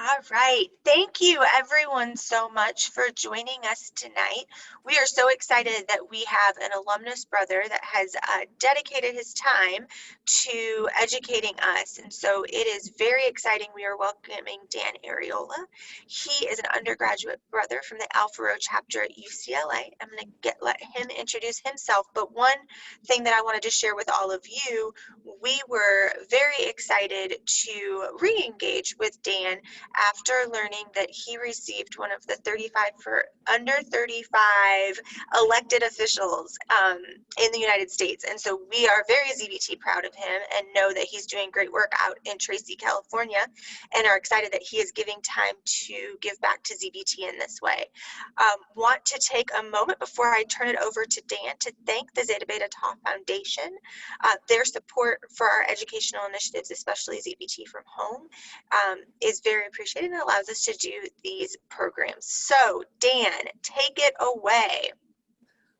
All right. Thank you, everyone, so much for joining us tonight. We are so excited that we have an alumnus brother that has dedicated his time to educating us. And so it is very exciting. We are welcoming Dan Arieola. He is an undergraduate brother from the Alpha Rho chapter at UCLA. I'm going to let him introduce himself. But one thing that I wanted to share with all of you, we were very excited to re-engage with Dan after learning that he received one of the 35 for under 35 elected officials in the United States. And so we are very ZBT proud of him and know that he's doing great work out in Tracy, California, and are excited that he is giving time to give back to ZBT in this way. Want to take a moment before I turn it over to Dan to thank the Zeta Beta Tau Foundation. Their support for our educational initiatives, especially ZBT from home, is very appreciated and allows us to do these programs. So, Dan, take it away.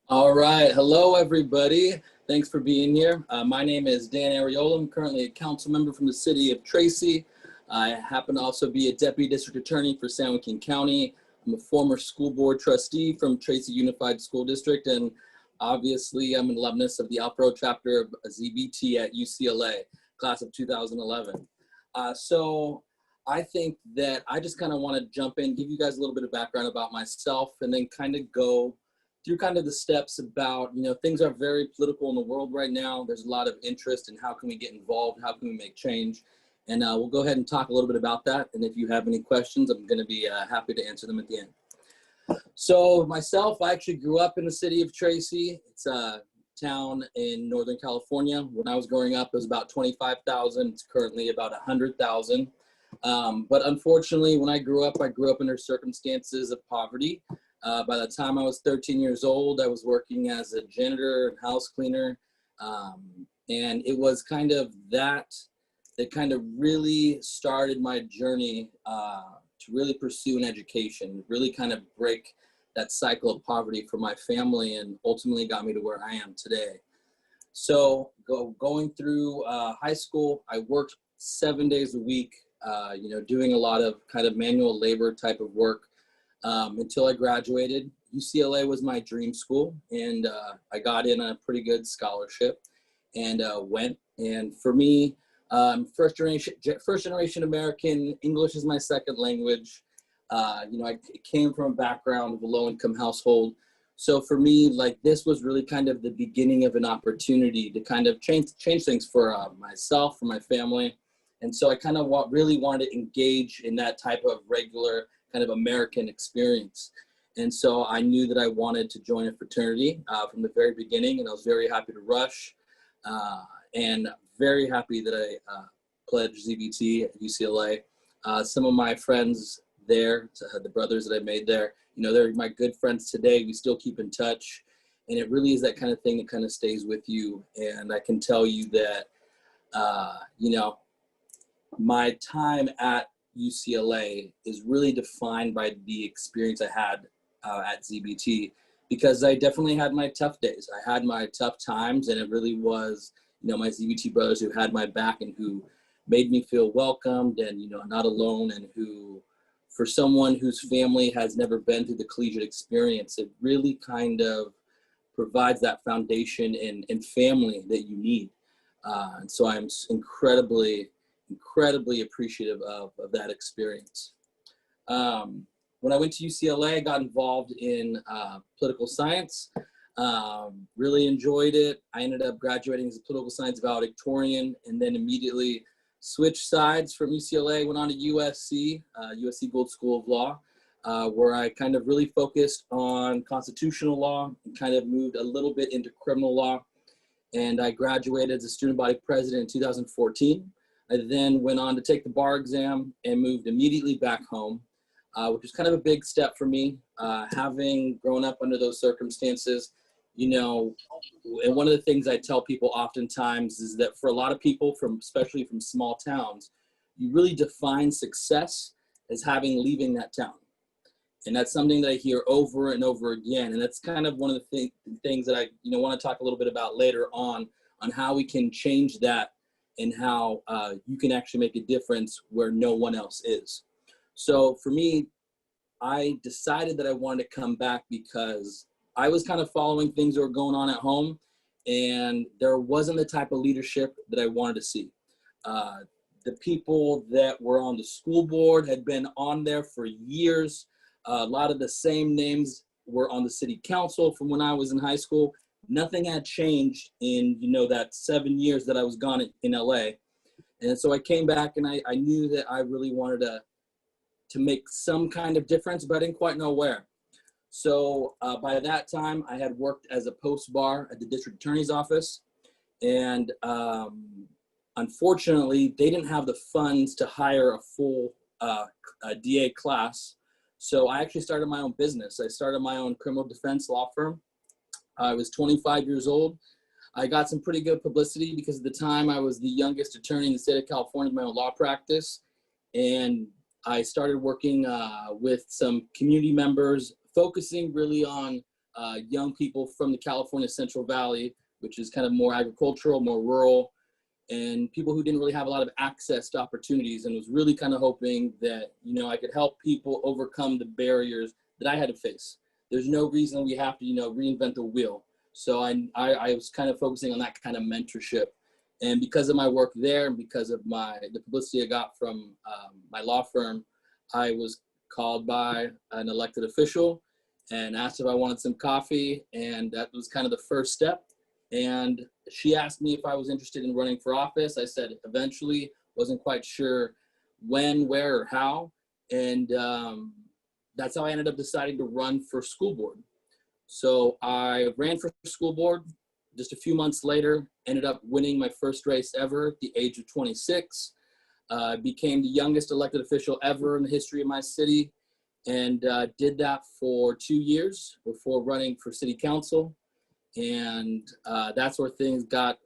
All right. Hello, everybody. Thanks for being here. My name is Dan Arieola. I'm currently a council member from the city of Tracy. I happen to also be a deputy district attorney for San Joaquin County. I'm a former school board trustee from Tracy Unified School District, and obviously I'm an alumnus of the Alpha Rho chapter of ZBT at UCLA, class of 2011. So I think that I just kind of want to jump in, give you guys a little bit of background about myself, and then kind of go through kind of the steps about, things are very political in the world right now. There's a lot of interest in how can we get involved, how can we make change, and we'll go ahead and talk a little bit about that. And if you have any questions, I'm going to be happy to answer them at the end. So myself, I actually grew up in the city of Tracy. It's a town in Northern California. When I was growing up, it was about 25,000. It's currently about 100,000. But unfortunately, when I grew up under circumstances of poverty. By the time I was 13 years old, I was working as a janitor and house cleaner. And it was kind of that kind of really started my journey to really pursue an education, really kind of break that cycle of poverty for my family, and ultimately got me to where I am today. So going through high school, I worked 7 days a week, doing a lot of kind of manual labor type of work until I graduated. UCLA was my dream school, and I got in a pretty good scholarship and went. And for me, first generation American, English is my second language. I came from a background of a low-income household. So for me, like, this was really kind of the beginning of an opportunity to kind of change things for myself, for my family. And so I kind of really wanted to engage in that type of regular kind of American experience. And so I knew that I wanted to join a fraternity from the very beginning, and I was very happy to rush and very happy that I pledged ZBT at UCLA. Some of my friends there, the brothers that I made there, they're my good friends today. We still keep in touch, and it really is that kind of thing that kind of stays with you. And I can tell you that, my time at UCLA is really defined by the experience I had at ZBT, because I definitely had my tough days. I had my tough times, and it really was, my ZBT brothers who had my back and who made me feel welcomed and, not alone, and who, for someone whose family has never been through the collegiate experience, it really kind of provides that foundation and family that you need. And so I'm incredibly appreciative of that experience. When I went to UCLA, I got involved in political science, really enjoyed it. I ended up graduating as a political science valedictorian, and then immediately switched sides from UCLA, went on to USC Gould School of Law, where I kind of really focused on constitutional law and kind of moved a little bit into criminal law. And I graduated as a student body president in 2014. I then went on to take the bar exam and moved immediately back home, which was kind of a big step for me, having grown up under those circumstances. And one of the things I tell people oftentimes is that for a lot of people, especially from small towns, you really define success as leaving that town. And that's something that I hear over and over again. And that's kind of one of the things that I want to talk a little bit about later on how we can change that and how you can actually make a difference where no one else is. So for me, I decided that I wanted to come back because I was kind of following things that were going on at home, and there wasn't the type of leadership that I wanted to see. Uh, the people that were on the school board had been on there for years. A lot of the same names were on the city council from when I was in high school. Nothing had changed in, that 7 years that I was gone in LA. And so I came back, and I knew that I really wanted to make some kind of difference, but I didn't quite know where. So by that time, I had worked as a post bar at the district attorney's office. And unfortunately, they didn't have the funds to hire a full DA class. So I actually started my own business. I started my own criminal defense law firm. I was 25 years old. I got some pretty good publicity because at the time I was the youngest attorney in the state of California with my own law practice. And I started working with some community members, focusing really on young people from the California Central Valley, which is kind of more agricultural, more rural, and people who didn't really have a lot of access to opportunities, and was really kind of hoping that, I could help people overcome the barriers that I had to face. There's no reason we have to, reinvent the wheel. So I was kind of focusing on that kind of mentorship. And because of my work there, and because of the publicity I got from my law firm, I was called by an elected official and asked if I wanted some coffee. And that was kind of the first step. And she asked me if I was interested in running for office. I said eventually, wasn't quite sure when, where, or how. And that's how I ended up deciding to run for school board. So I ran for school board. Just a few months later, ended up winning my first race ever at the age of 26. Became the youngest elected official ever in the history of my city, and did that for 2 years before running for city council. And that's where things got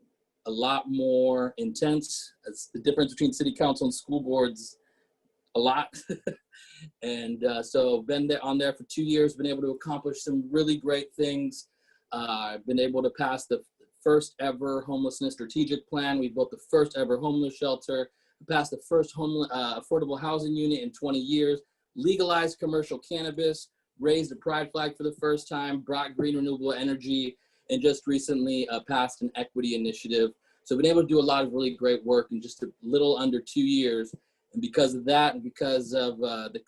a lot more intense. It's the difference between city council and school boards, a lot. And so been there for 2 years, been able to accomplish some really great things. I've been able to pass the first ever homelessness strategic plan. We built the first ever homeless shelter, passed the first affordable housing unit in 20 years, legalized commercial cannabis, raised a pride flag for the first time, brought green renewable energy, and just recently passed an equity initiative. So I've been able to do a lot of really great work in just a little under 2 years. And because of that, and because of the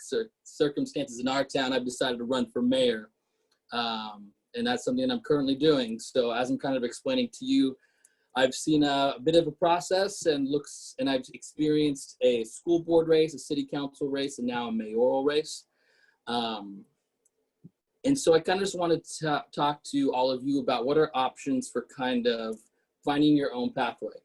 circumstances in our town, I've decided to run for mayor. And that's something that I'm currently doing. So as I'm kind of explaining to you, I've seen a bit of a process and I've experienced a school board race, a city council race, and now a mayoral race. And so I kind of just wanted to talk to all of you about what are options for kind of finding your own pathway.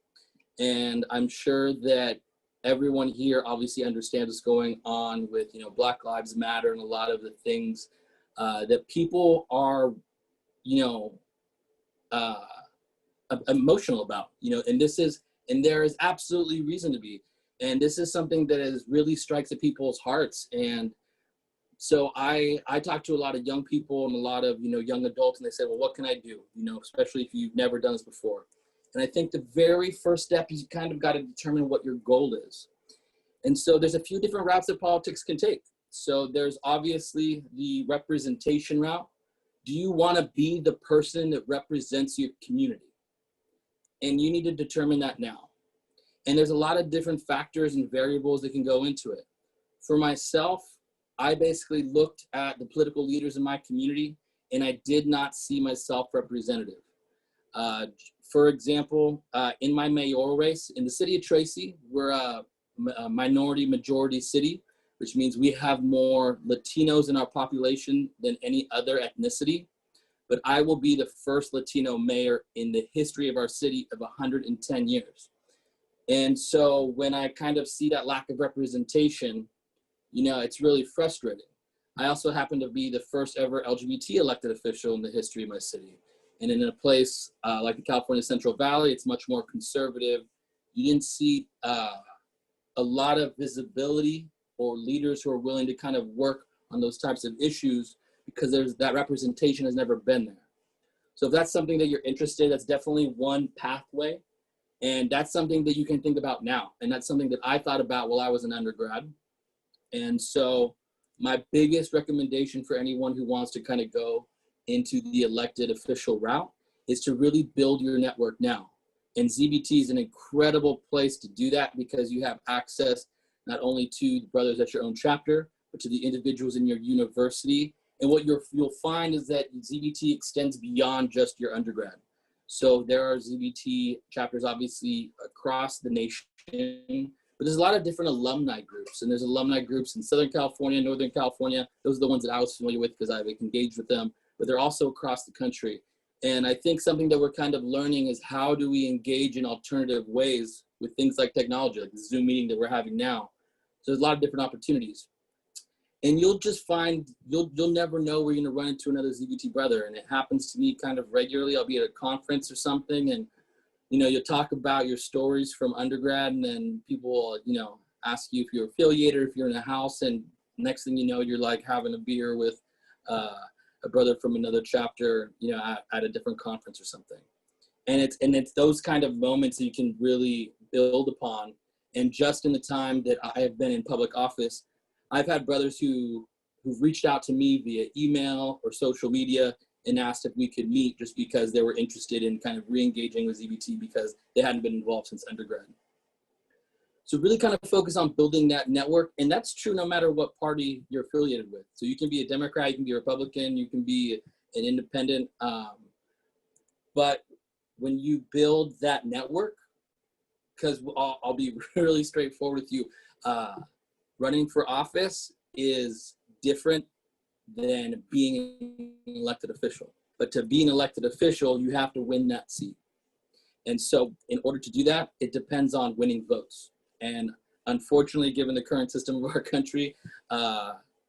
And I'm sure that everyone here obviously understands what's going on with, Black Lives Matter and a lot of the things that people are, emotional about, and there is absolutely reason to be. And this is something that really strikes at people's hearts. And so I talk to a lot of young people and a lot of, young adults, and they say, well, what can I do? Especially if you've never done this before. And I think the very first step is you kind of got to determine what your goal is. And so there's a few different routes that politics can take. So there's obviously the representation route. Do you want to be the person that represents your community? And you need to determine that now. And there's a lot of different factors and variables that can go into it. For myself, I basically looked at the political leaders in my community, and I did not see myself representative. For example, in my mayoral race, in the city of Tracy, we're a minority majority city, which means we have more Latinos in our population than any other ethnicity. But I will be the first Latino mayor in the history of our city of 110 years. And so when I kind of see that lack of representation, it's really frustrating. I also happen to be the first ever LGBT elected official in the history of my city. And in a place like the California Central Valley, it's much more conservative. You didn't see a lot of visibility or leaders who are willing to kind of work on those types of issues because that representation has never been there. So if that's something that you're interested in, that's definitely one pathway. And that's something that you can think about now. And that's something that I thought about while I was an undergrad. And so my biggest recommendation for anyone who wants to kind of go into the elected official route is to really build your network now. And ZBT is an incredible place to do that because you have access not only to the brothers at your own chapter, but to the individuals in your university. And what you'll find is that ZBT extends beyond just your undergrad. So there are ZBT chapters obviously across the nation, but there's a lot of different alumni groups, and there's alumni groups in Southern California, Northern California. Those are the ones that I was familiar with because I've engaged with them, but they're also across the country. And I think something that we're kind of learning is how do we engage in alternative ways with things like technology, like the Zoom meeting that we're having now. So there's a lot of different opportunities. And you'll just find, you'll never know where you're gonna run into another ZBT brother. And it happens to me kind of regularly. I'll be at a conference or something, and you'll talk about your stories from undergrad, and then people will, ask you if you're affiliated, or if you're in a house, and next thing you know, you're like having a beer with a brother from another chapter, at a different conference or something. And it's those kind of moments that you can really build upon. And just in the time that I have been in public office, I've had brothers who've reached out to me via email or social media and asked if we could meet just because they were interested in kind of re-engaging with ZBT because they hadn't been involved since undergrad. So really kind of focus on building that network. And that's true no matter what party you're affiliated with. So you can be a Democrat, you can be a Republican, you can be an independent. But when you build that network, because I'll be really straightforward with you, running for office is different than being an elected official. But to be an elected official, you have to win that seat. And so in order to do that, it depends on winning votes. And unfortunately, given the current system of our country,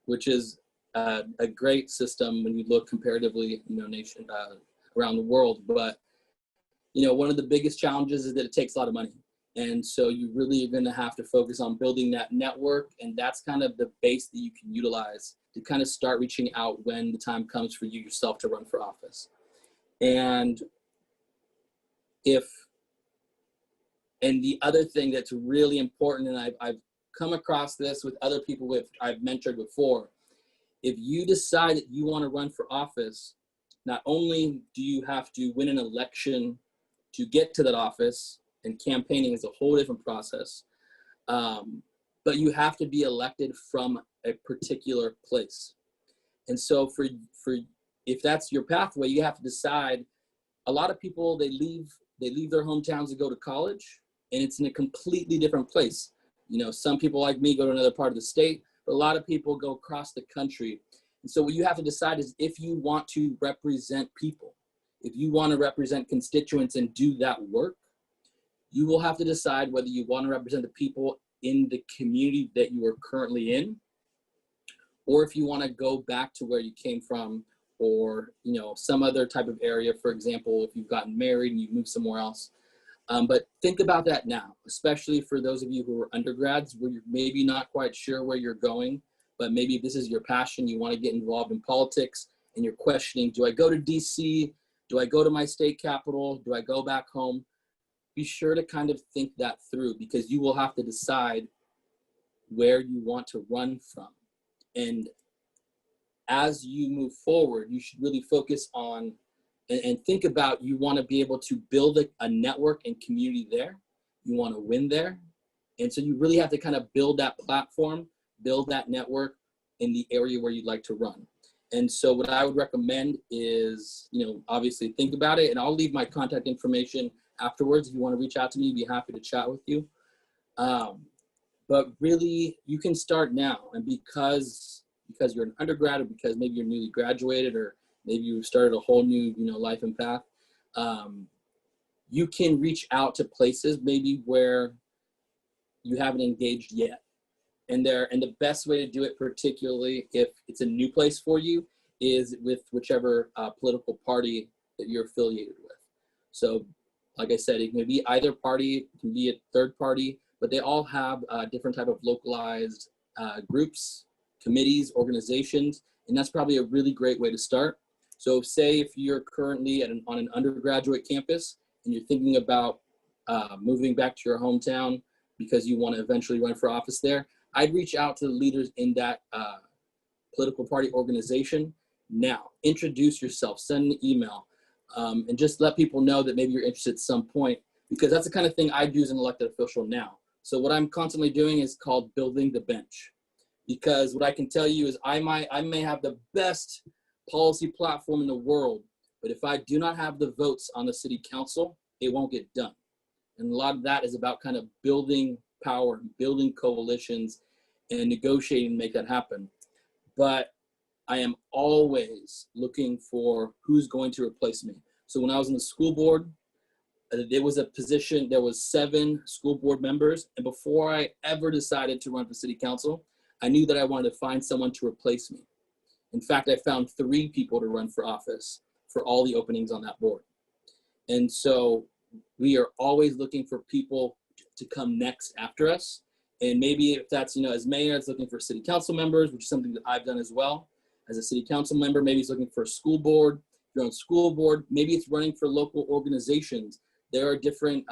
which is a great system when you look comparatively, around the world, but one of the biggest challenges is that it takes a lot of money. And so you really are going to have to focus on building that network, and that's kind of the base that you can utilize to kind of start reaching out when the time comes for you yourself to run for office. And the other thing that's really important, and I've come across this with other people I've mentored before, if you decide that you want to run for office, not only do you have to win an election to get to that office, and campaigning is a whole different process, but you have to be elected from a particular place. And so for if that's your pathway, you have to decide. A lot of people, they leave their hometowns to go to college, and it's in a completely different place. Some people like me go to another part of the state, but a lot of people go across the country. And so what you have to decide is if you want to represent people, if you want to represent constituents and do that work, you will have to decide whether you want to represent the people in the community that you are currently in, or if you want to go back to where you came from, or some other type of area. For example, if you've gotten married and you move somewhere else. But think about that now, especially for those of you who are undergrads where you're maybe not quite sure where you're going, but maybe this is your passion, you want to get involved in politics, and you're questioning, do I go to DC? Do I go to my state capital? Do I go back home? Be sure to kind of think that through, because you will have to decide where you want to run from. And as you move forward, you should really focus on and think about, you want to be able to build a network and community there. You want to win there. And so you really have to kind of build that platform, build that network in the area where you'd like to run. And so what I would recommend is, obviously think about it, and I'll leave my contact information afterwards. If you want to reach out to me, I'd be happy to chat with you. But really, you can start now. And because you're an undergrad, or because maybe you're newly graduated, or maybe you started a whole new, life and path, you can reach out to places maybe where you haven't engaged yet. And the best way to do it, particularly if it's a new place for you, is with whichever political party that you're affiliated with. So, like I said, it can be either party, it can be a third party, but they all have different type of localized groups, committees, organizations, and that's probably a really great way to start. So say if you're currently on an undergraduate campus and you're thinking about moving back to your hometown because you want to eventually run for office there, I'd reach out to the leaders in that political party organization. Now, introduce yourself, send an email, and just let people know that maybe you're interested at some point, because that's the kind of thing I do as an elected official now. So what I'm constantly doing is called building the bench, because what I can tell you is I may have the best policy platform in the world, but if I do not have the votes on the city council, it won't get done. And a lot of that is about kind of building power, building coalitions, and negotiating to make that happen. But I am always looking for who's going to replace me. So when I was in the school board, there was a position, there was 7 school board members. And before I ever decided to run for city council, I knew that I wanted to find someone to replace me. In fact, I found 3 people to run for office for all the openings on that board. And so we are always looking for people to come next after us. And maybe if that's, as mayor, it's looking for city council members, which is something that I've done as well. As a city council member, maybe it's looking for a school board. If you're on school board, maybe it's running for local organizations. There are different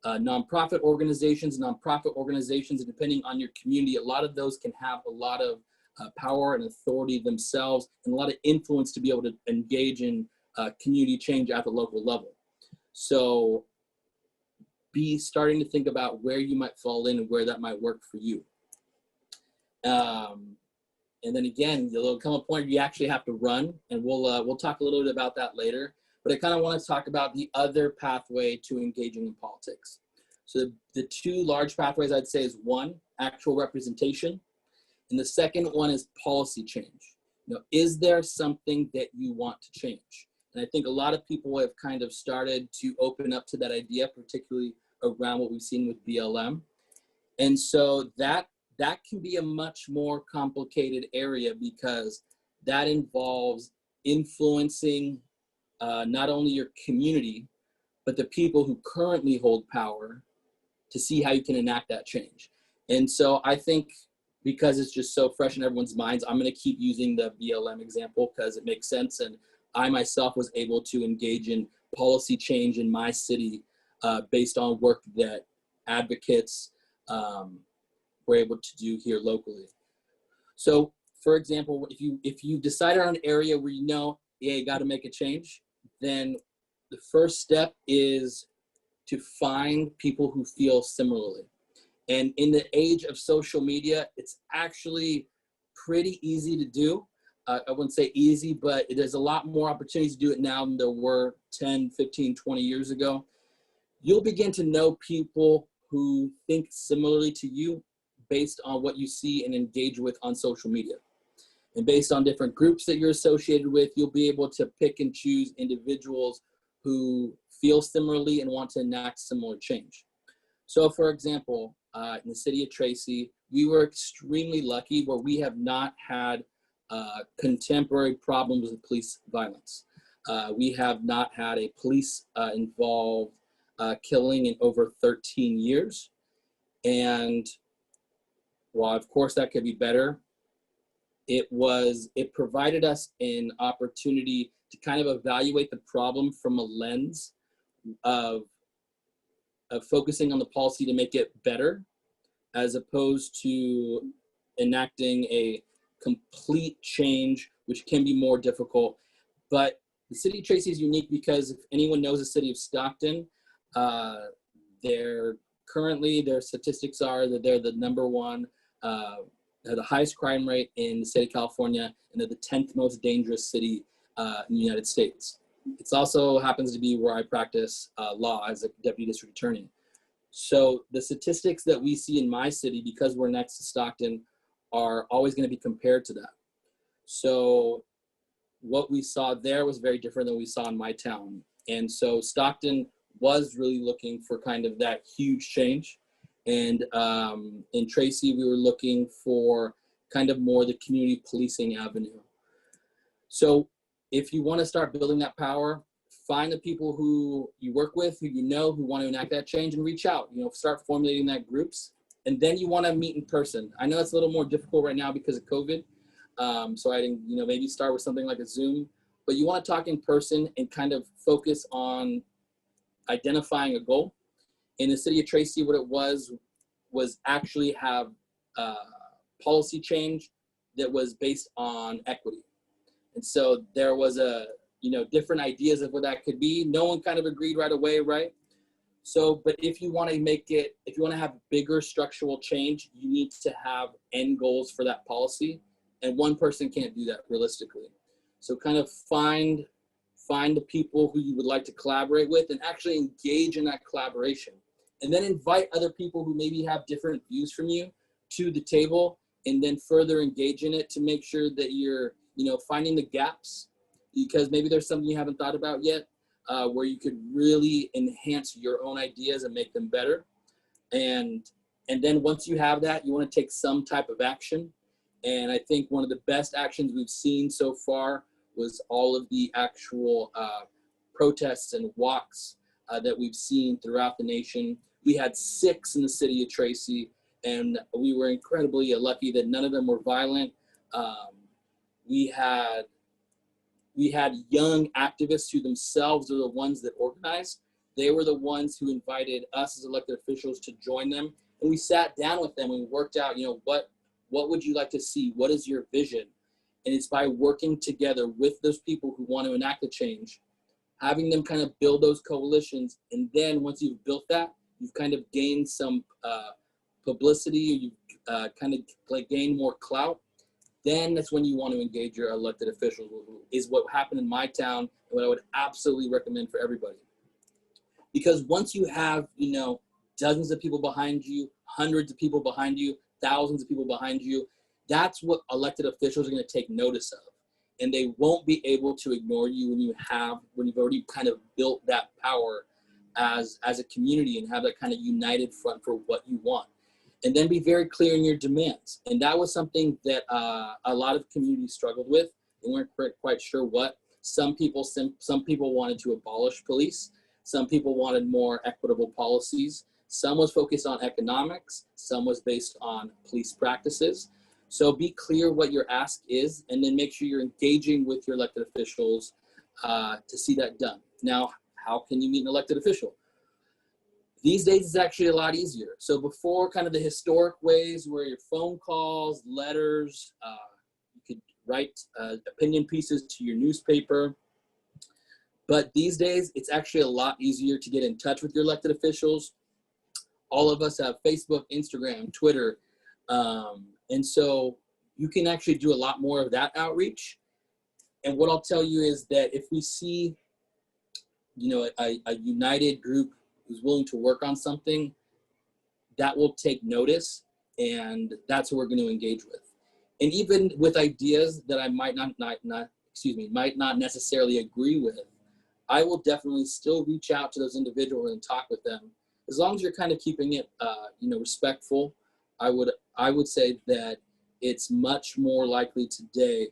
nonprofit organizations, and depending on your community, a lot of those can have a lot of power and authority themselves, and a lot of influence to be able to engage in community change at the local level. So be starting to think about where you might fall in and where that might work for you. And then again, there'll come a point where you actually have to run, and we'll talk a little bit about that later. But I kind of want to talk about the other pathway to engaging in politics. So the 2 large pathways I'd say is 1, actual representation, and the second one is policy change. Is there something that you want to change? And I think a lot of people have kind of started to open up to that idea, particularly around what we've seen with BLM. And so that can be a much more complicated area, because that involves influencing not only your community, but the people who currently hold power to see how you can enact that change. And so I think because it's just so fresh in everyone's minds, I'm going to keep using the BLM example because it makes sense. And I myself was able to engage in policy change in my city based on work that advocates were able to do here locally. So, for example, if you decided on an area where you got to make a change, then the first step is to find people who feel similarly. And in the age of social media, it's actually pretty easy to do. I wouldn't say easy, but there's a lot more opportunities to do it now than there were 10, 15, 20 years ago. You'll begin to know people who think similarly to you based on what you see and engage with on social media. And based on different groups that you're associated with, you'll be able to pick and choose individuals who feel similarly and want to enact similar change. So for example, in the city of Tracy, we were extremely lucky where we have not had contemporary problems with police violence. We have not had a police involved killing in over 13 years. And while of course that could be better, it provided us an opportunity to kind of evaluate the problem from a lens of focusing on the policy to make it better, as opposed to enacting a complete change, which can be more difficult. But the city of Tracy is unique because if anyone knows the city of Stockton, their statistics are that they're the #1, they're the highest crime rate in the state of California, and they're the 10th most dangerous city in the United States. It also happens to be where I practice law as a deputy district attorney. So the statistics that we see in my city, because we're next to Stockton, are always going to be compared to that. So what we saw there was very different than we saw in my town. And so Stockton was really looking for kind of that huge change. And in Tracy, we were looking for kind of more the community policing avenue. So if you want to start building that power, find the people who you work with, who who want to enact that change, and reach out, start formulating that groups. And then you want to meet in person. I know it's a little more difficult right now because of COVID. So I didn't, maybe start with something like a Zoom, but you want to talk in person and kind of focus on identifying a goal. In the city of Tracy, what it was was actually have policy change that was based on equity. And so there was different ideas of what that could be. No one kind of agreed right away, right? So, but if you want to have bigger structural change, you need to have end goals for that policy. And one person can't do that realistically. So kind of find the people who you would like to collaborate with and actually engage in that collaboration. And then invite other people who maybe have different views from you to the table, and then further engage in it to make sure that you're, finding the gaps, because maybe there's something you haven't thought about yet, where you could really enhance your own ideas and make them better. And then once you have that, you want to take some type of action. And I think one of the best actions we've seen so far was all of the actual protests and walks that we've seen throughout the nation. We had 6 in the city of Tracy, and we were incredibly lucky that none of them were violent. We had young activists who themselves are the ones that organized. They were the ones who invited us as elected officials to join them. And we sat down with them and we worked out, what would you like to see? What is your vision? And it's by working together with those people who want to enact a change, having them kind of build those coalitions. And then once you've built that, you've kind of gained some publicity, or you've kind of like gained more clout. Then that's when you want to engage your elected officials, is what happened in my town, and what I would absolutely recommend for everybody. Because once you have, dozens of people behind you, hundreds of people behind you, thousands of people behind you, that's what elected officials are going to take notice of. And they won't be able to ignore you when you've already kind of built that power as a community and have that kind of united front for what you want. And then be very clear in your demands. And that was something that a lot of communities struggled with. They weren't quite sure what. Some people wanted to abolish police. Some people wanted more equitable policies. Some was focused on economics. Some was based on police practices. So be clear what your ask is, and then make sure you're engaging with your elected officials to see that done. Now, how can you meet an elected official? These days, it's actually a lot easier. So before, kind of the historic ways where your phone calls, letters, you could write opinion pieces to your newspaper. But these days, it's actually a lot easier to get in touch with your elected officials. All of us have Facebook, Instagram, Twitter. And so you can actually do a lot more of that outreach. And what I'll tell you is that if we see, a united group who's willing to work on something, that will take notice, and that's what we're going to engage with. And even with ideas that I might not necessarily agree with, I will definitely still reach out to those individuals and talk with them. As long as you're kind of keeping it, respectful, I would say that it's much more likely today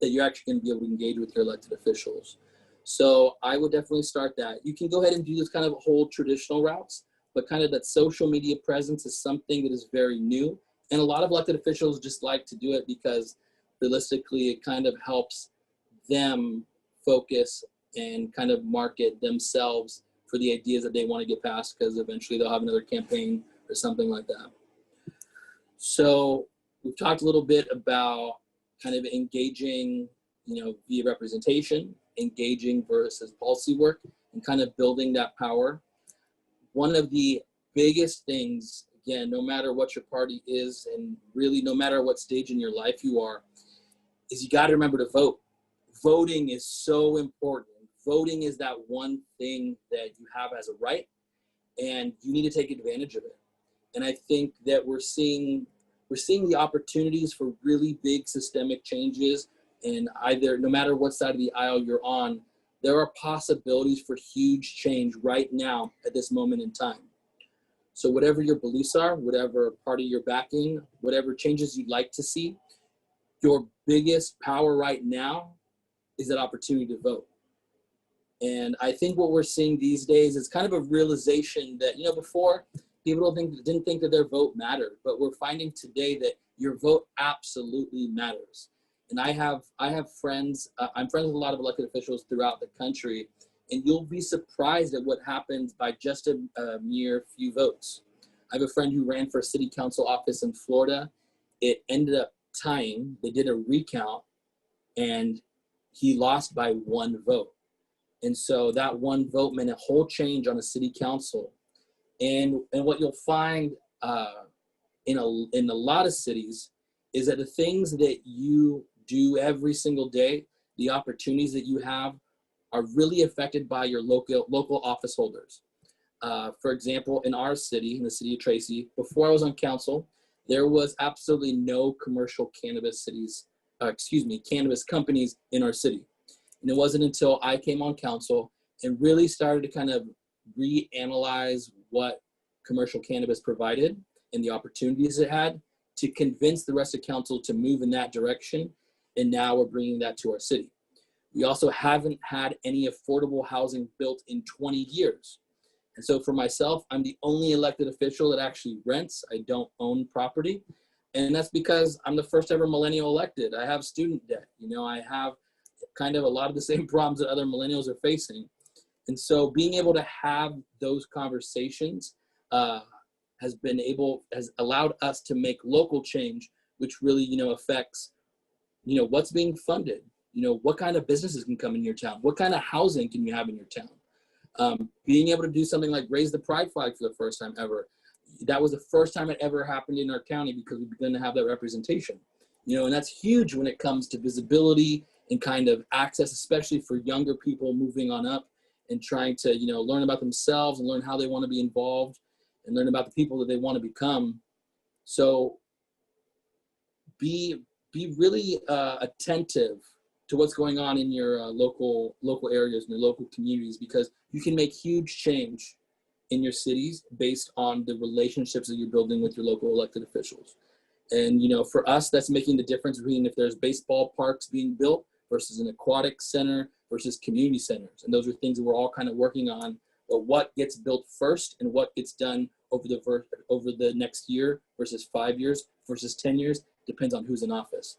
that you're actually going to be able to engage with your elected officials. So I would definitely start that. You can go ahead and do this kind of whole traditional routes, but kind of that social media presence is something that is very new. And a lot of elected officials just like to do it because realistically, it kind of helps them focus and kind of market themselves for the ideas that they want to get passed, because eventually they'll have another campaign or something like that. So we've talked a little bit about kind of engaging, via representation, engaging versus policy work, and kind of building that power. One of the biggest things, again, no matter what your party is, and really no matter what stage in your life you are, is you got to remember to vote. Voting is so important. Voting is that one thing that you have as a right, and you need to take advantage of it. And I think that we're seeing the opportunities for really big systemic changes, and no matter what side of the aisle you're on, there are possibilities for huge change right now at this moment in time. So whatever your beliefs are, whatever party you're backing, whatever changes you'd like to see, your biggest power right now is that opportunity to vote. And I think what we're seeing these days is kind of a realization that, before, people didn't think that their vote mattered, but we're finding today that your vote absolutely matters. And I have friends, I'm friends with a lot of elected officials throughout the country, and you'll be surprised at what happens by just a mere few votes. I have a friend who ran for a city council office in Florida. It ended up tying. They did a recount, and he lost by 1 vote. And so that 1 vote meant a whole change on a city council. And what you'll find in a lot of cities is that the things that you do every single day, the opportunities that you have, are really affected by your local office holders. For example, in our city, in the city of Tracy, before I was on council, there was absolutely no commercial cannabis cannabis companies in our city. And it wasn't until I came on council and really started to kind of reanalyze what commercial cannabis provided and the opportunities it had to convince the rest of council to move in that direction. And now we're bringing that to our city. We also haven't had any affordable housing built in 20 years. And so for myself, I'm the only elected official that actually rents. I don't own property. And that's because I'm the first ever millennial elected. I have student debt. I have kind of a lot of the same problems that other millennials are facing. And so being able to have those conversations has allowed us to make local change, which really, affects, what's being funded, what kind of businesses can come in your town, what kind of housing can you have in your town. Being able to do something like raise the pride flag for the first time ever. That was the first time it ever happened in our county because we began to have that representation. And that's huge when it comes to visibility and kind of access, especially for younger people moving on up and trying to, learn about themselves and learn how they want to be involved and learn about the people that they want to become. So be really attentive to what's going on in your local areas and your local communities, because you can make huge change in your cities based on the relationships that you're building with your local elected officials. And, for us, that's making the difference between if there's baseball parks being built versus an aquatic center versus community centers. And those are things that we're all kind of working on. But what gets built first and what gets done over the next year versus 5 years versus 10 years depends on who's in office.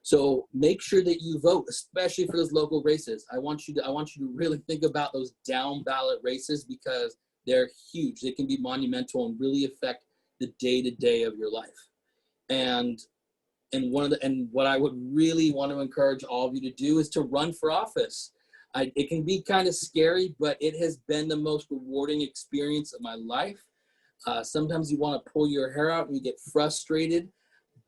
So make sure that you vote, especially for those local races. I want you to really think about those down ballot races because they're huge. They can be monumental and really affect the day-to-day of your life. And what I would really want to encourage all of you to do is to run for office. It can be kind of scary, but it has been the most rewarding experience of my life. Sometimes you want to pull your hair out and you get frustrated,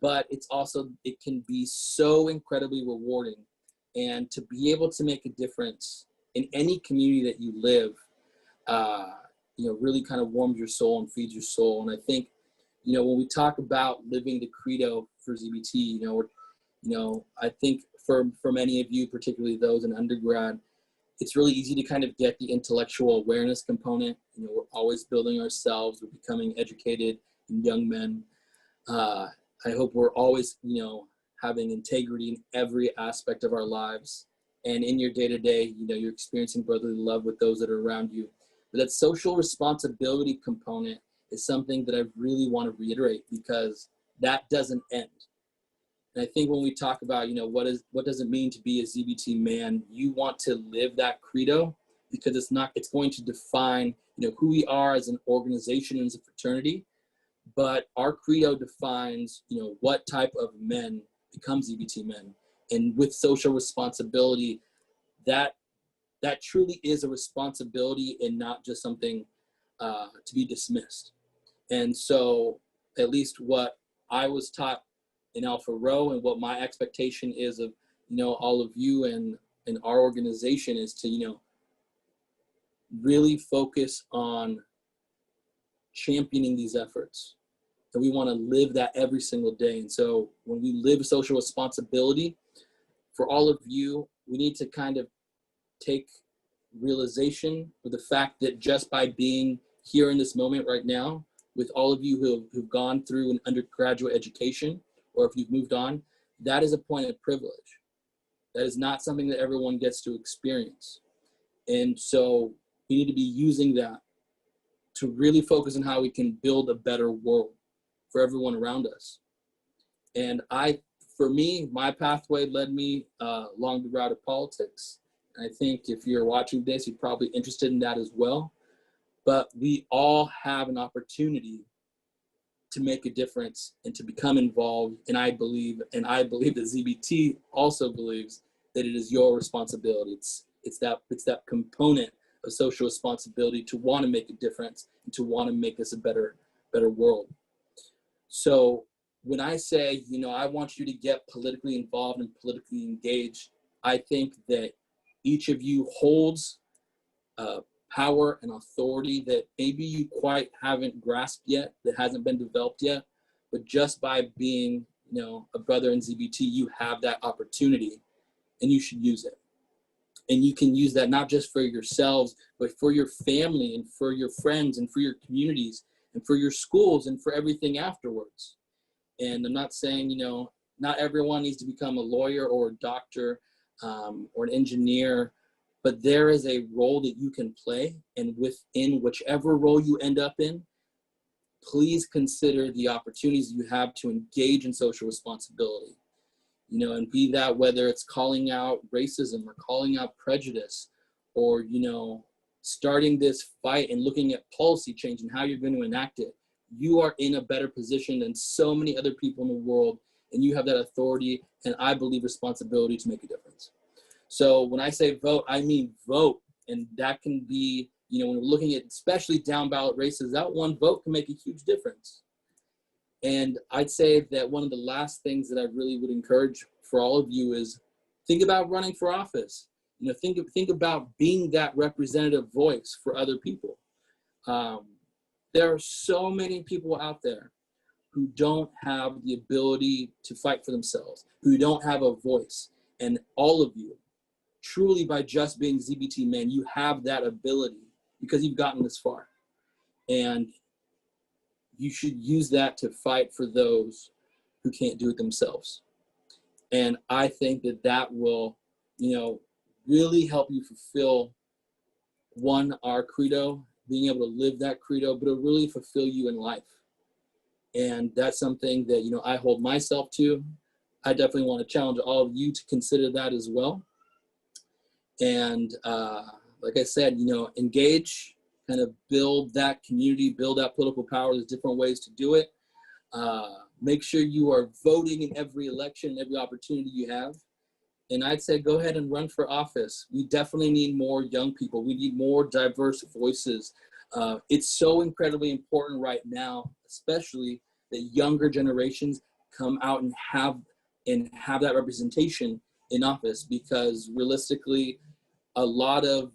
but it can be so incredibly rewarding. And to be able to make a difference in any community that you live, really kind of warms your soul and feeds your soul. And I think, when we talk about living the Credo for ZBT, I think for many of you, particularly those in undergrad, it's really easy to kind of get the intellectual awareness component. We're always building ourselves. We're becoming educated young men. I hope we're always, having integrity in every aspect of our lives. And in your day-to-day, you're experiencing brotherly love with those that are around you. But that social responsibility component is something that I really want to reiterate because that doesn't end. And I think when we talk about, what does it mean to be a ZBT man, you want to live that credo because it's going to define, who we are as an organization and as a fraternity. But our credo defines, what type of men become ZBT men. And with social responsibility, that truly is a responsibility and not just something to be dismissed. And so at least what I was taught in Alpha Rho and what my expectation is of, all of you and our organization is to, really focus on championing these efforts. And we want to live that every single day. And so when we live social responsibility for all of you, we need to kind of take realization of the fact that just by being here in this moment right now, with all of you who've gone through an undergraduate education, or if you've moved on, that is a point of privilege. That is not something that everyone gets to experience. And so we need to be using that to really focus on how we can build a better world for everyone around us. And for me, my pathway led me along the route of politics. And I think if you're watching this, you're probably interested in that as well. but we all have an opportunity to make a difference and to become involved. And I believe that ZBT also believes that it is your responsibility. It's that component of social responsibility to want to make a difference and to want to make this a better world. So when I say, I want you to get politically involved and politically engaged, I think that each of you holds power and authority that maybe you quite haven't grasped yet, that hasn't been developed yet, but just by being, a brother in ZBT, you have that opportunity and you should use it. And you can use that not just for yourselves, but for your family and for your friends and for your communities and for your schools and for everything afterwards. And I'm not saying, not everyone needs to become a lawyer or a doctor or an engineer, but there is a role that you can play. And within whichever role you end up in, please consider the opportunities you have to engage in social responsibility. And be that whether it's calling out racism or calling out prejudice or, starting this fight and looking at policy change and how you're going to enact it. You are in a better position than so many other people in the world, and you have that authority and I believe responsibility to make a difference. So when I say vote, I mean vote. And that can be, when we're looking at especially down ballot races, that one vote can make a huge difference. And I'd say that one of the last things that I really would encourage for all of you is think about running for office. Think about being that representative voice for other people. There are so many people out there who don't have the ability to fight for themselves, who don't have a voice. And all of you, truly by just being ZBT men, you have that ability because you've gotten this far. And you should use that to fight for those who can't do it themselves. And I think that will, really help you fulfill our credo, being able to live that credo, but it'll really fulfill you in life. And that's something that, I hold myself to. I definitely want to challenge all of you to consider that as well. And like I said, engage, kind of build that community, build that political power. There's different ways to do it. Make sure you are voting in every election, every opportunity you have. And I'd say go ahead and run for office. We definitely need more young people. We need more diverse voices. It's so incredibly important right now, especially that younger generations come out and have that representation in office, because realistically, a lot of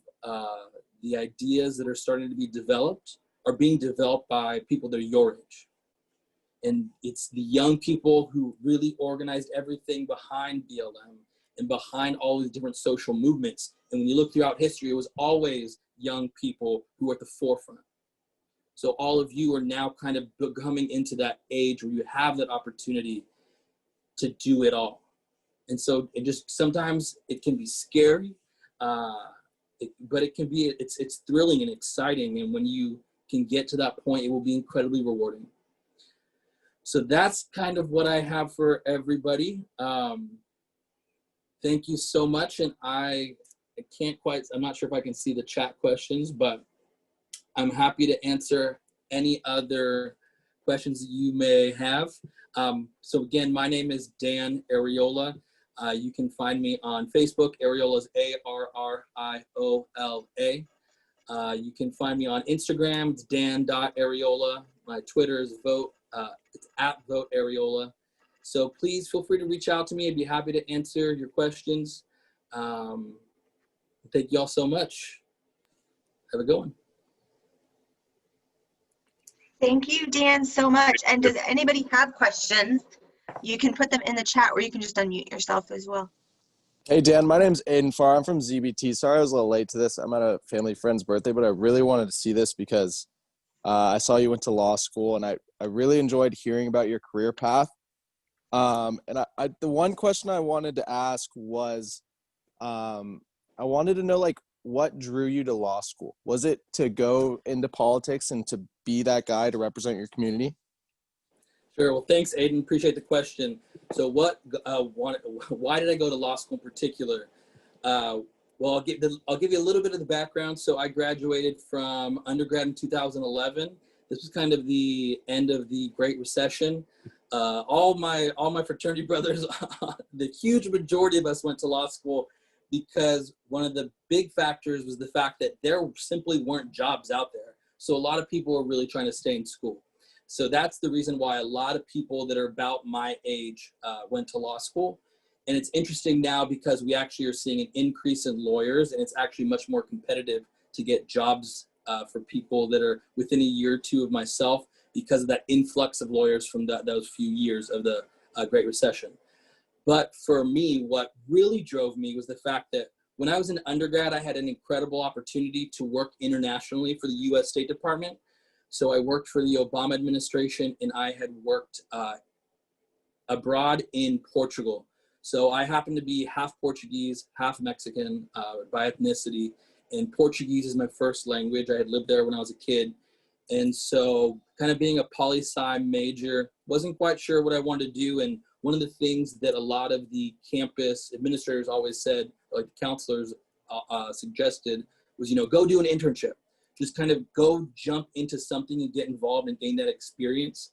the ideas that are starting to be developed are being developed by people that are your age. And it's the young people who really organized everything behind BLM and behind all these different social movements. And when you look throughout history, it was always young people who were at the forefront. So all of you are now kind of coming into that age where you have that opportunity to do it all. And so sometimes it can be scary, but it can be, it's thrilling and exciting. And when you can get to that point, it will be incredibly rewarding. So that's kind of what I have for everybody. Thank you so much. And I'm not sure if I can see the chat questions, but I'm happy to answer any other questions that you may have. So again, my name is Dan Arieola. You can find me on Facebook. Arieola is A-R-R-I-O-L-A. You can find me on Instagram. It's dan.arieola. My Twitter is it's @voteariola. So please feel free to reach out to me. I'd be happy to answer your questions. Thank you all so much. Have a good one. Thank you, Dan, so much. And does anybody have questions? You can put them in the chat, or you can just unmute yourself as well. Hey, Dan, my name's Aiden Farr. I'm from ZBT. Sorry I was a little late to this. I'm at a family friend's birthday, but I really wanted to see this because I saw you went to law school, and I really enjoyed hearing about your career path. And the one question I wanted to ask was, I wanted to know, like, what drew you to law school? Was it to go into politics and to be that guy to represent your community? Sure. Well, thanks, Aiden. Appreciate the question. So why did I go to law school in particular? Well, Well, I'll give you a little bit of the background. So I graduated from undergrad in 2011. This was kind of the end of the Great Recession. All my fraternity brothers, the huge majority of us went to law school because one of the big factors was the fact that there simply weren't jobs out there. So a lot of people were really trying to stay in school. So that's the reason why a lot of people that are about my age went to law school. And it's interesting now because we actually are seeing an increase in lawyers, and it's actually much more competitive to get jobs for people that are within a year or two of myself because of that influx of lawyers from those few years of the Great Recession. But for me, what really drove me was the fact that when I was an undergrad, I had an incredible opportunity to work internationally for the U.S. State Department. So I worked for the Obama administration, and I had worked abroad in Portugal. So I happen to be half Portuguese, half Mexican by ethnicity, and Portuguese is my first language. I had lived there when I was a kid. And so kind of being a poli-sci major, wasn't quite sure what I wanted to do. And one of the things that a lot of the campus administrators always said, like the counselors suggested, was, go do an internship. Just kind of go jump into something and get involved and gain that experience.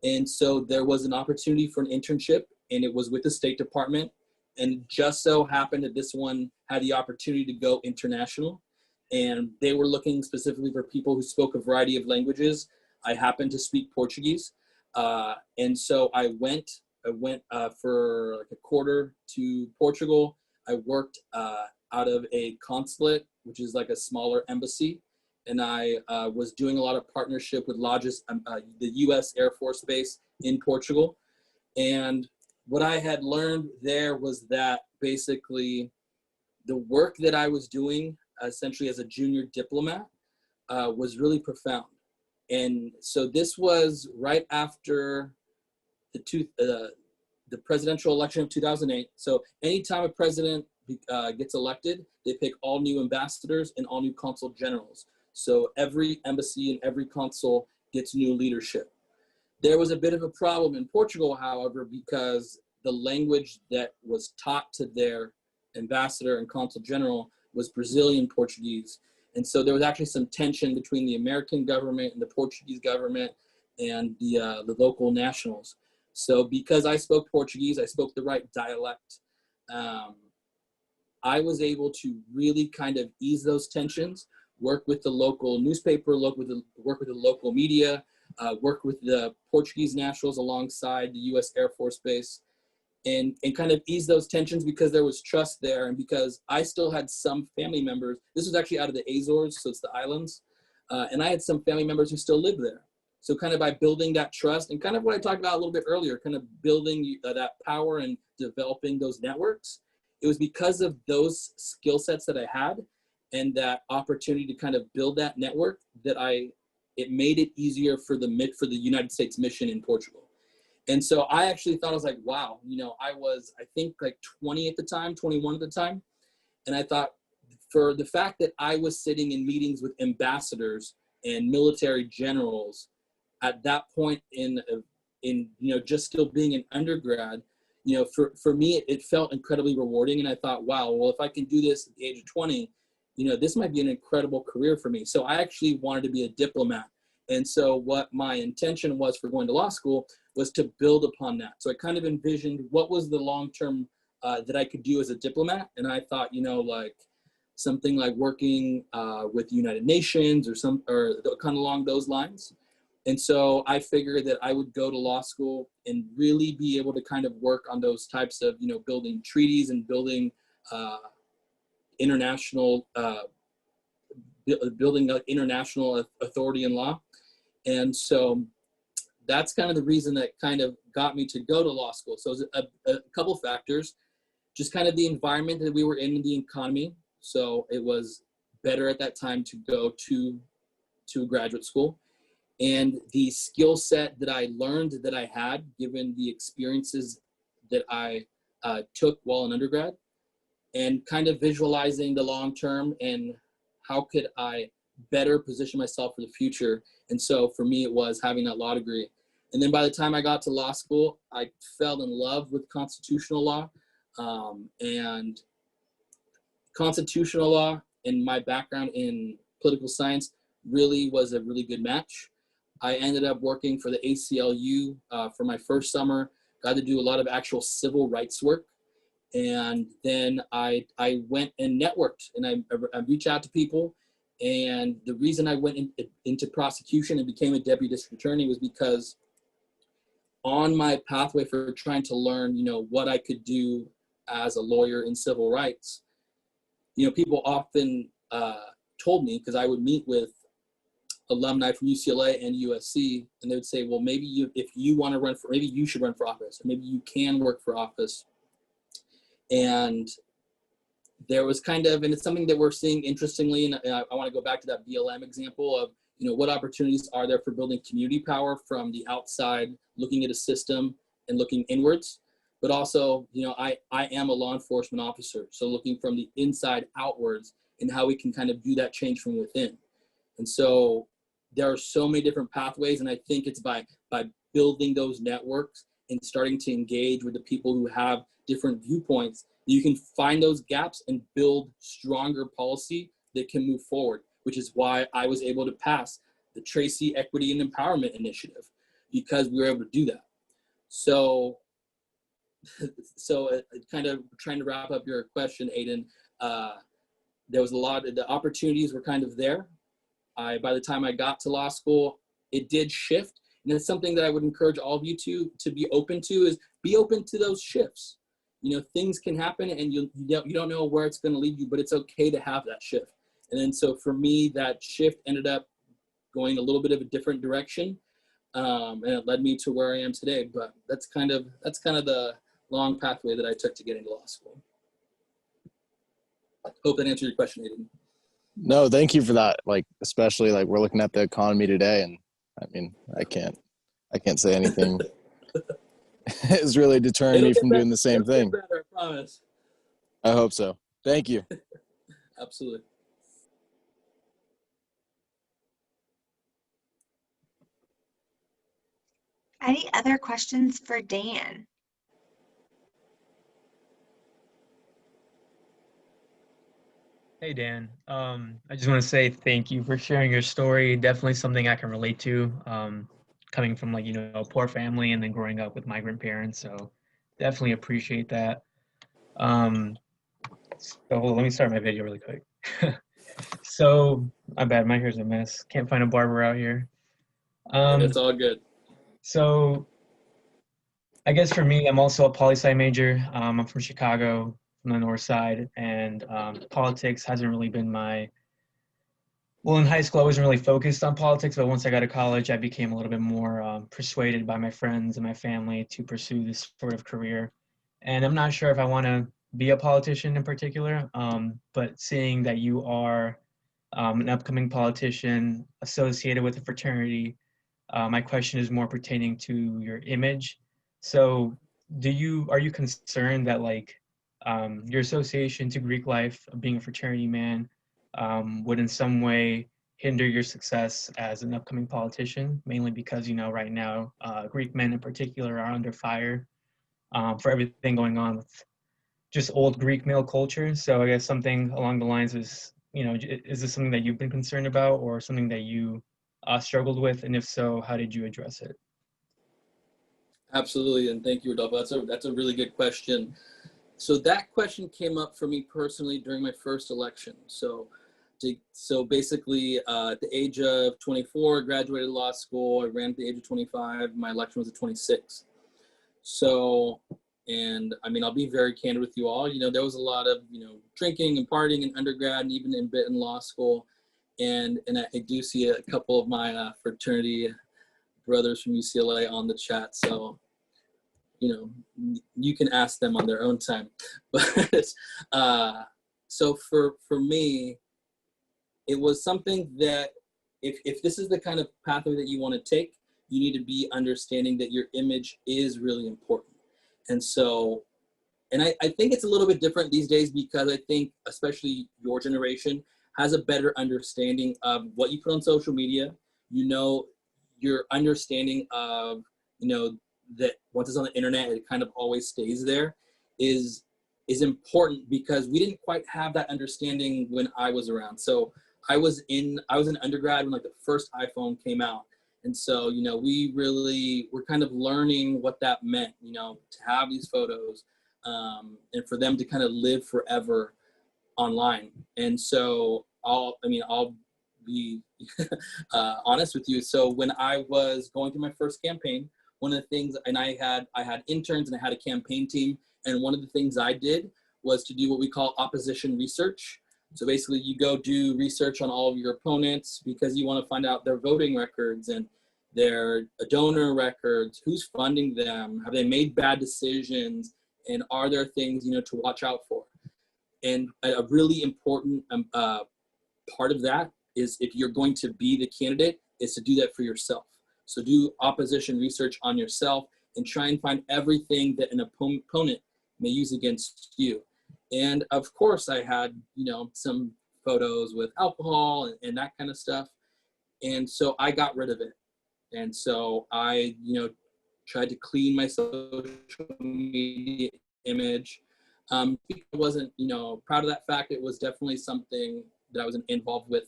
And so there was an opportunity for an internship, and it was with the State Department. And it just so happened that this one had the opportunity to go international. And they were looking specifically for people who spoke a variety of languages. I happened to speak Portuguese. And so I went for like a quarter to Portugal. I worked out of a consulate, which is like a smaller embassy. And I was doing a lot of partnership with the U.S. Air Force Base in Portugal. And what I had learned there was that basically the work that I was doing essentially as a junior diplomat was really profound. And so this was right after the presidential election of 2008. So anytime a president gets elected, they pick all new ambassadors and all new consul generals. So every embassy and every consul gets new leadership. There was a bit of a problem in Portugal, however, because the language that was taught to their ambassador and consul general was Brazilian Portuguese. And so there was actually some tension between the American government and the Portuguese government and the local nationals. So because I spoke Portuguese, I spoke the right dialect, I was able to really kind of ease those tensions, work with the local newspaper, work with the local media, work with the Portuguese nationals alongside the U.S. Air Force Base, and kind of ease those tensions because there was trust there, and because I still had some family members. This was actually out of the Azores, so it's the islands, and I had some family members who still live there. So kind of by building that trust, and kind of what I talked about a little bit earlier, kind of building that power and developing those networks, it was because of those skill sets that I had and that opportunity to kind of build that network that it made it easier for the United States mission in Portugal. And so I actually thought, I was like, wow, I was, I think like 20 at the time, 21 at the time. And I thought, for the fact that I was sitting in meetings with ambassadors and military generals at that point in just still being an undergrad, for me, it felt incredibly rewarding. And I thought, wow, well, if I can do this at the age of 20, this might be an incredible career for me. So I actually wanted to be a diplomat. And so what my intention was for going to law school was to build upon that. So I kind of envisioned what was the long-term that I could do as a diplomat. And I thought, like something like working with the United Nations or kind of along those lines. And so I figured that I would go to law school and really be able to kind of work on those types of, building treaties and building international authority in law. And so that's kind of the reason that kind of got me to go to law school. So it was a couple factors, just kind of the environment that we were in the economy. So it was better at that time to go to graduate school. And the skill set that I learned that I had, given the experiences that I took while an undergrad, and kind of visualizing the long term and how could I better position myself for the future. And so for me, it was having that law degree. And then by the time I got to law school, I fell in love with constitutional law and constitutional law and my background in political science really was a really good match. I ended up working for the ACLU for my first summer, got to do a lot of actual civil rights work. And then I went and networked, and I reached out to people. And the reason I went into prosecution and became a deputy district attorney was because on my pathway for trying to learn, what I could do as a lawyer in civil rights, people often told me, because I would meet with alumni from UCLA and USC, and they would say, well, maybe if you want to maybe you should run for office, or maybe you can work for office. And there was and it's something that we're seeing interestingly, and I want to go back to that BLM example of, what opportunities are there for building community power from the outside, looking at a system and looking inwards. But also, I am a law enforcement officer, so looking from the inside outwards and how we can kind of do that change from within. And so there are so many different pathways, and I think it's by building those networks and starting to engage with the people who have different viewpoints, you can find those gaps and build stronger policy that can move forward, which is why I was able to pass the Tracy Equity and Empowerment Initiative, because we were able to do that. So kind of trying to wrap up your question, Aiden, there was a lot of the opportunities were kind of there. By the time I got to law school, it did shift. And it's something that I would encourage all of you to be open to, is be open to those shifts. Things can happen and you don't know where it's going to lead you, but it's okay to have that shift. And then so for me, that shift ended up going a little bit of a different direction. And it led me to where I am today. But that's kind of the long pathway that I took to get into law school. Hope that answered your question, Aiden. No, thank you for that. Especially we're looking at the economy today, and I mean, I can't say anything is really deterring me from doing the same thing. Better, I promise. I hope so. Thank you. Absolutely. Any other questions for Dan? Hey Dan, I just want to say thank you for sharing your story. Definitely something I can relate to, coming from a poor family and then growing up with migrant parents. So definitely appreciate that. So let me start my video really quick. So my bad, my hair's a mess. Can't find a barber out here. It's all good. So I guess for me, I'm also a poli-sci major. I'm from Chicago, from the north side, and politics hasn't really been well, in high school, I wasn't really focused on politics, but once I got to college, I became a little bit more persuaded by my friends and my family to pursue this sort of career. And I'm not sure if I want to be a politician in particular, but seeing that you are an upcoming politician associated with a fraternity, my question is more pertaining to your image. So are you concerned that your association to Greek life of being a fraternity man would in some way hinder your success as an upcoming politician, mainly because, right now, Greek men in particular are under fire for everything going on with just old Greek male culture. So I guess something along the lines is, is this something that you've been concerned about or something that you struggled with? And if so, how did you address it? Absolutely, and thank you, Rodolfo. That's a really good question. So that question came up for me personally during my first election. So basically, at the age of 24, graduated law school. I ran at the age of 25. My election was at 26. So, and I mean, I'll be very candid with you all. There was a lot of drinking and partying in undergrad and even in law school. And I do see a couple of my fraternity brothers from UCLA on the chat. So, you can ask them on their own time. But so for me, it was something that if this is the kind of pathway that you want to take, you need to be understanding that your image is really important. And so, and I think it's a little bit different these days because I think especially your generation has a better understanding of what you put on social media. Your understanding of, that once it's on the internet, it kind of always stays there, is is important because we didn't quite have that understanding when I was around. So I was in undergrad when like the first iPhone came out. And so, you know, we really were kind of learning what that meant, you know, to have these photos and for them to kind of live forever online. And so I'll be honest with you. So when I was going through my first campaign, one of the things, and I had interns and I had a campaign team. And one of the things I did was to do what we call opposition research. So basically you go do research on all of your opponents because you want to find out their voting records and their donor records, who's funding them, have they made bad decisions, and are there things, you know, to watch out for. And a really important part of that is if you're going to be the candidate is to do that for yourself. So do opposition research on yourself and try and find everything that an opponent may use against you. And of course I had, you know, some photos with alcohol and that kind of stuff. And so I got rid of it. And so I, you know, tried to clean my social media image. I wasn't, you know, proud of that fact. It was definitely something that I was involved with,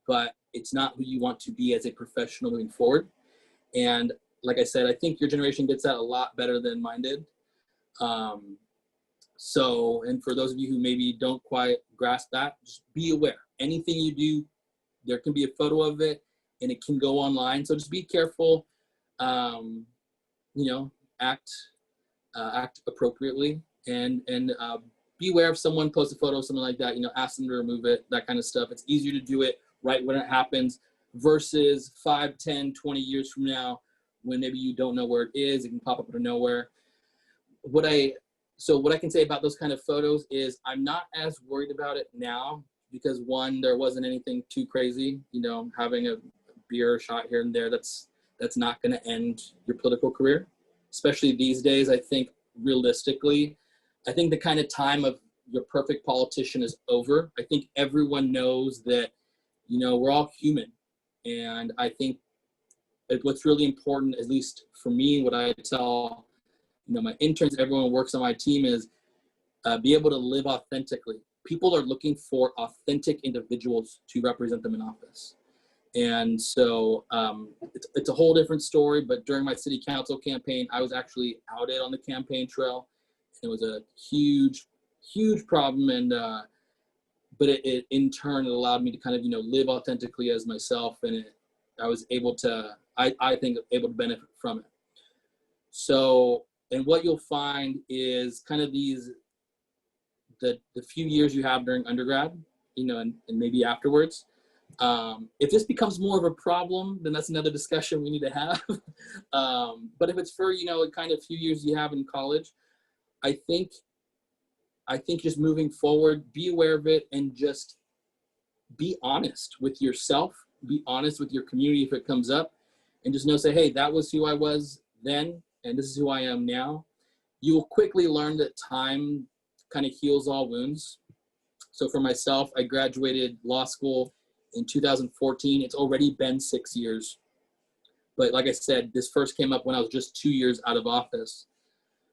but it's not who you want to be as a professional moving forward. And like I said, I think your generation gets that a lot better than mine did. So, and for those of you who maybe don't quite grasp that, just be aware. Anything you do, there can be a photo of it and it can go online. So just be careful, you know, act appropriately and be aware if someone posts a photo of something like that, you know, ask them to remove it, that kind of stuff. It's easier to do it right when it happens versus 5, 10, 20 years from now when maybe you don't know where it is, it can pop up out of nowhere. So what I can say about those kind of photos is I'm not as worried about it now because one, there wasn't anything too crazy, you know, having a beer shot here and there, that's not going to end your political career, especially these days. I think realistically, I think the kind of time of your perfect politician is over. I think everyone knows that, you know, we're all human. And I think what's really important, at least for me, what I tell, you know, my interns, everyone who works on my team is be able to live authentically. People are looking for authentic individuals to represent them in office. And so it's a whole different story, but during my city council campaign, I was actually outed on the campaign trail. It was a huge, huge problem. And, but it in turn, it allowed me to kind of, you know, live authentically as myself. And I was able to, I think, able to benefit from it. So, and what you'll find is kind of these, the few years you have during undergrad, you know, and maybe afterwards, if this becomes more of a problem, then that's another discussion we need to have. But if it's for, you know, a kind of few years you have in college, I think just moving forward, be aware of it and just be honest with yourself, be honest with your community if it comes up, and just know, say, hey, that was who I was then, and this is who I am now. You will quickly learn that time kind of heals all wounds. So for myself, I graduated law school in 2014. It's already been 6 years. But like I said, this first came up when I was just 2 years out of office.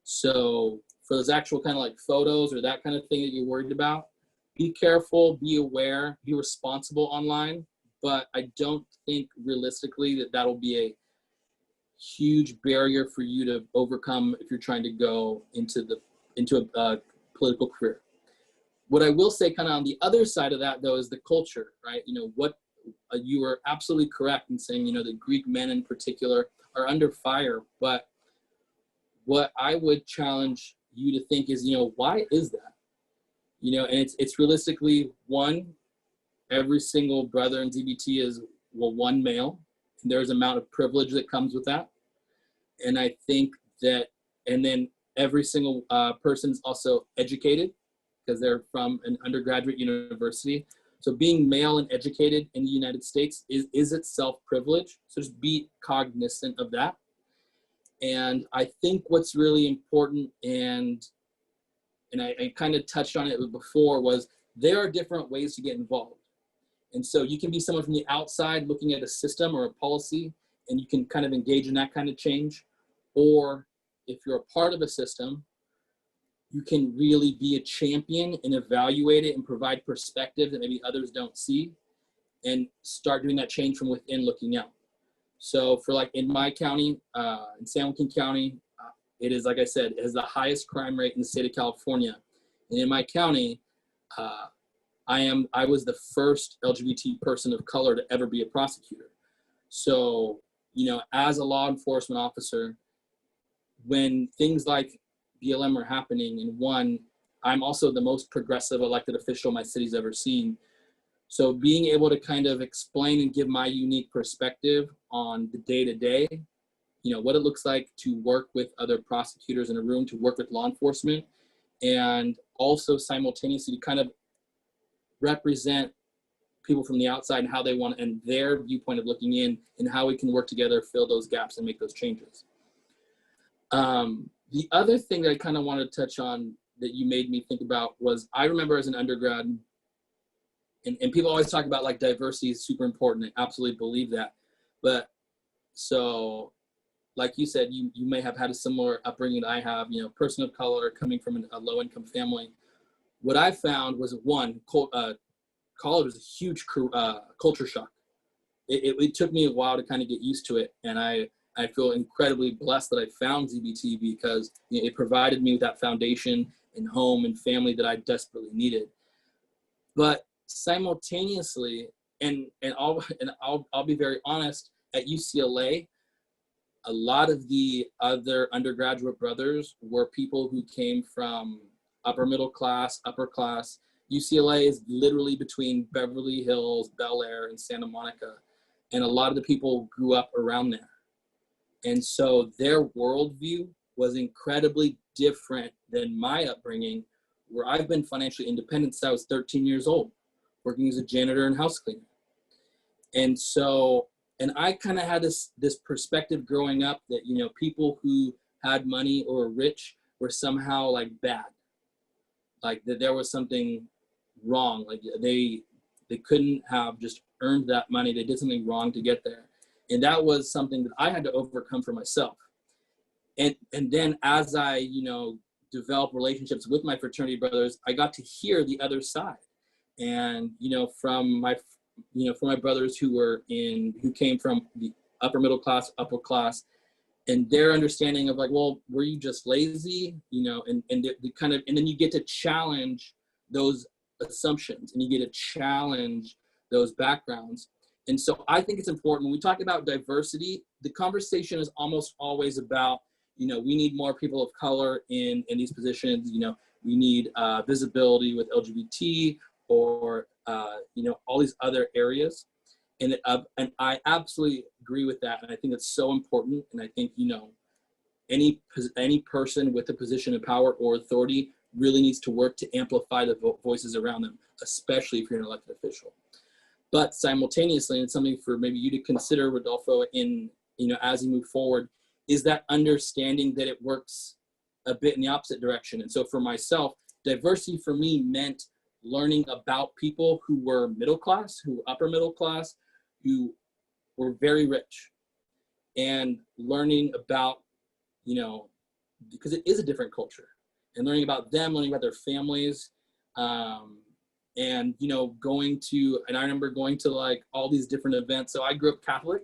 So for those actual kind of like photos or that kind of thing that you're worried about, be careful, be aware, be responsible online. But I don't think realistically that that'll be a huge barrier for you to overcome if you're trying to go into a political career. What I will say kind of on the other side of that though is the culture, right? You know, what you are absolutely correct in saying, you know, the Greek men in particular are under fire, but what I would challenge you to think is, you know, why is that? You know, and it's realistically, one, every single brother in ZBT is, well, one male, and there's an amount of privilege that comes with that. And I think that, and then every single person is also educated because they're from an undergraduate university. So being male and educated in the United States is itself privilege. So just be cognizant of that. And I think what's really important, and I kind of touched on it before, was there are different ways to get involved. And so you can be someone from the outside looking at a system or a policy, and you can kind of engage in that kind of change. Or if you're a part of a system, you can really be a champion and evaluate it and provide perspective that maybe others don't see, and start doing that change from within, looking out. So for like in my county, in San Joaquin County, it is, like I said, it has the highest crime rate in the state of California. And in my county, I was the first LGBT person of color to ever be a prosecutor. So, you know, as a law enforcement officer, when things like BLM are happening, and one, I'm also the most progressive elected official my city's ever seen. So being able to kind of explain and give my unique perspective on the day-to-day, you know, what it looks like to work with other prosecutors in a room, to work with law enforcement, and also simultaneously to kind of represent people from the outside and how they want, and their viewpoint of looking in, and how we can work together, fill those gaps and make those changes. The other thing that I kind of wanted to touch on that you made me think about was, I remember as an undergrad, and people always talk about like diversity is super important. I absolutely believe that. But so, like you said, you may have had a similar upbringing that I have, you know, person of color coming from a low income family. What I found was, one, college was a huge culture shock. It took me a while to kind of get used to it. And I feel incredibly blessed that I found ZBT, because you know, it provided me with that foundation and home and family that I desperately needed. But simultaneously, and I'll be very honest, at UCLA, a lot of the other undergraduate brothers were people who came from upper middle class, upper class. UCLA is literally between Beverly Hills, Bel Air, and Santa Monica. And a lot of the people grew up around there. And so their worldview was incredibly different than my upbringing, where I've been financially independent since I was 13 years old, working as a janitor and house cleaner. And so, and I kind of had this perspective growing up that, you know, people who had money or were rich were somehow like bad, like that there was something wrong, like they couldn't have just earned that money, they did something wrong to get there. And that was something that I had to overcome for myself. And then as I, you know, developed relationships with my fraternity brothers, I got to hear the other side. And, you know, from my brothers who came from the upper middle class, upper class, and their understanding of like, well, were you just lazy? You know, and the kind of, and then you get to challenge those assumptions, and you get to challenge those backgrounds. And so I think it's important when we talk about diversity, the conversation is almost always about, you know, we need more people of color in these positions. You know, we need visibility with LGBT, or you know, all these other areas. And I absolutely agree with that. And I think it's so important. And I think, you know, any person with a position of power or authority really needs to work to amplify the voices around them, especially if you're an elected official. But simultaneously, and it's something for maybe you to consider, Rodolfo, in, you know, as you move forward, is that understanding that it works a bit in the opposite direction. And so for myself, diversity for me meant learning about people who were middle class, who were upper middle class, who were very rich, and learning about, you know, because it is a different culture, and learning about them, learning about their families, and, you know, and I remember going to like all these different events. So I grew up Catholic,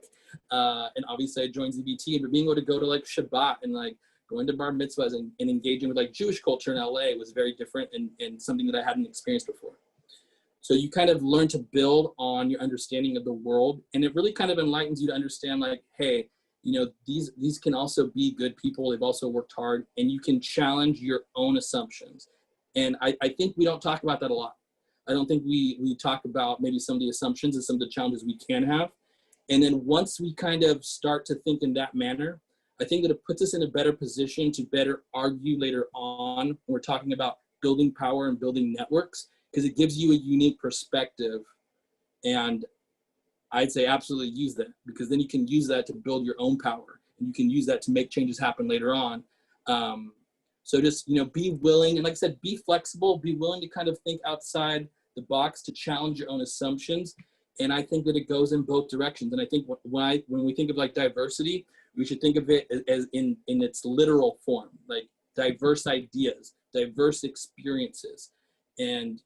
and obviously I joined ZBT, but being able to go to like Shabbat and like going to bar mitzvahs and engaging with like Jewish culture in LA was very different, and something that I hadn't experienced before. So you kind of learn to build on your understanding of the world, and it really kind of enlightens you to understand like, hey, you know, these can also be good people. They've also worked hard, and you can challenge your own assumptions. And I think we don't talk about that a lot. I don't think we talk about maybe some of the assumptions and some of the challenges we can have. And then once we kind of start to think in that manner, I think that it puts us in a better position to better argue later on when we're talking about building power and building networks, because it gives you a unique perspective. And I'd say absolutely use that, because then you can use that to build your own power, and you can use that to make changes happen later on. So just, you know, be willing, and like I said, be flexible, be willing to kind of think outside the box to challenge your own assumptions. And I think that it goes in both directions. And I think when we think of like diversity, we should think of it as in its literal form, like diverse ideas, diverse experiences, and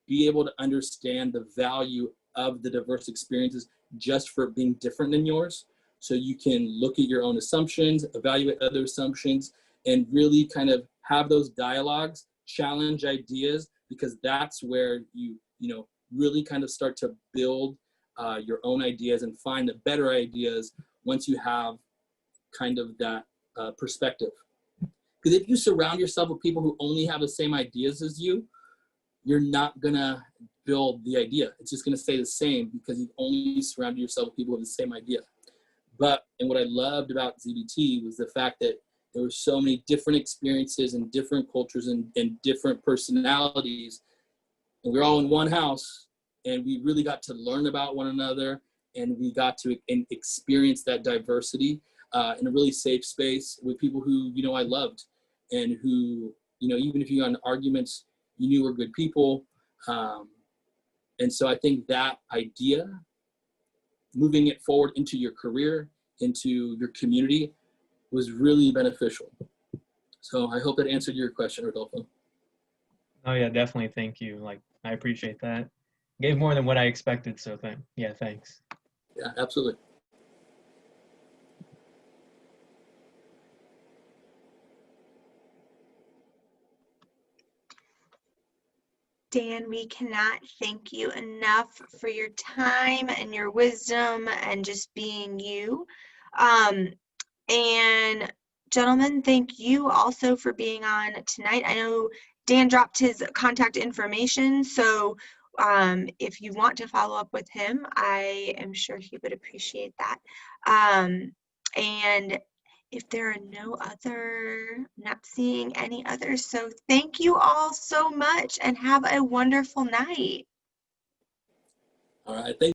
be able to understand the value of the diverse experiences just for being different than yours. So you can look at your own assumptions, evaluate other assumptions, and really kind of have those dialogues, challenge ideas, because that's where you really kind of start to build your own ideas and find the better ideas once you have kind of that perspective. Because if you surround yourself with people who only have the same ideas as you, you're not gonna build the idea. It's just gonna stay the same because you've only surrounded yourself with people with the same idea. And what I loved about ZBT was the fact that there were so many different experiences and different cultures and different personalities. And we were all in one house, and we really got to learn about one another, and we got to experience that diversity in a really safe space with people who, I loved, and who, even if you got in arguments, you knew were good people. And so I think that idea, moving it forward into your career, into your community, was really beneficial. So I hope that answered your question, Rodolfo. Oh yeah, definitely. Thank you. Like, I appreciate that. Gave more than what I expected. So thanks. Yeah, absolutely. Dan, we cannot thank you enough for your time and your wisdom and just being you. And gentlemen, thank you also for being on tonight. I know Dan dropped his contact information, so if you want to follow up with him, I am sure he would appreciate that. And if there are no other, not seeing any others, so thank you all so much and have a wonderful night. All right. Thank